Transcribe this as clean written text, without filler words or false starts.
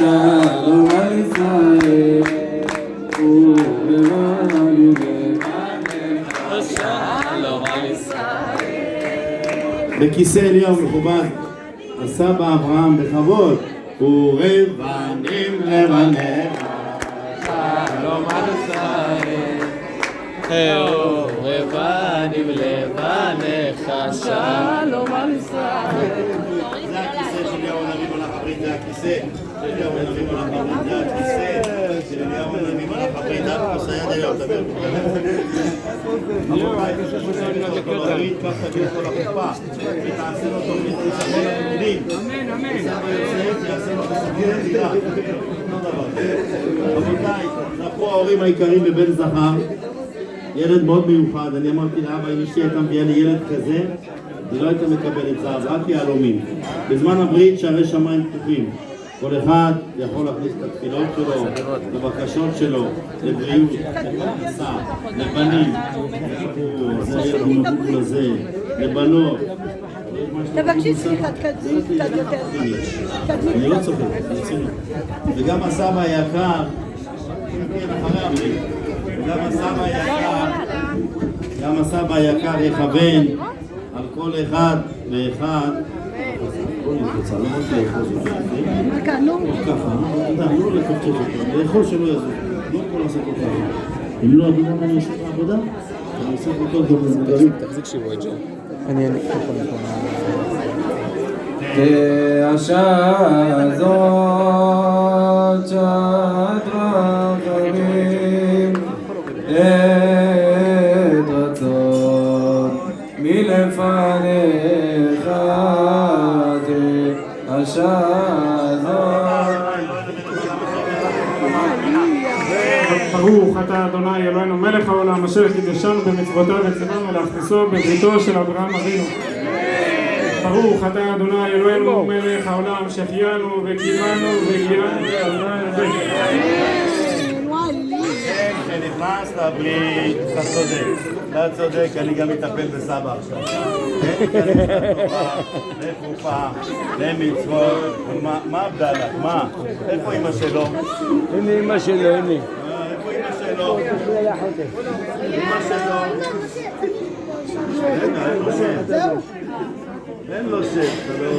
שלום על ישראל, ולבנים לבניך, שלום על ישראל. בכיסא אליהו מכובד, הסבא אברהם בכבוד, ולבנים לבניך, שלום על ישראל, ולבנים לבניך, שלום על ישראל. זה הכיסא של אליהו הנביא מלאך הברית, זה הכיסא של אליהו הנביא מלאך הברית, זה הכיסא של אליהו הנביא מלאך הברית, זה הכיסא אליהו דבר. רבותיי, קח תביא אותו לחופה ותעשה לו תוכנית חיסכון ללימודים. סבא יוסף יעשה לו חיסכון לדירה. רבותיי, זכו ההורים היקרים בבן זכר, ילד מאוד מיוחד. אני אמרתי לאבא, אם אשתי הייתה מביאה לי ילד כזה, היא לא הייתה מקבלת זהב, רק יהלומים. בזמן הברית שערי שמיים פתוחים. כל אחד יכול להכניס את התפילות שלו, לבקשות שלו, לבריאות, לפרנסה, לבנים, לבנות. תבקשי סליחה, תקדמי קצת יותר. אני לא צוחק, ברצינות. וגם הסבא היקר, גם הסבא היקר יכוון על כל אחד ואחד. לא נלחצה, לא רק לאכול זאת. מה כאן, נו? ככה, לא לקפצות אותו, לאכול שלא יזוז, לא כל לעשות אותה. אם לא, אדומה אני עושה את העבודה, אני עושה אותו גם למבוגרים. תחזיק שיבוא את זה. אני והשעה זאת שעת רחמים את רצון מלפניך, השעה זאת. ברוך אתה אדוני אלוהינו מלך העולם אשר קידשנו במצוותיו וציוונו להכניסו בבריתו של אברהם אבינו. ברוך אתה אדוני אלוהינו מלך העולם שהחיינו וקיימנו והגיענו. כשנכנס לברית, אתה צודק. אתה צודק, אני גם מטפל בסבא עכשיו. לחופה, למצוות. מה עבדאללה? מה? איפה אמא שלו? הנה אמא שלו, הנה. איפה אמא שלו? אמא שלו. רגע, אין לו שם. אין לו שם. אתה לא...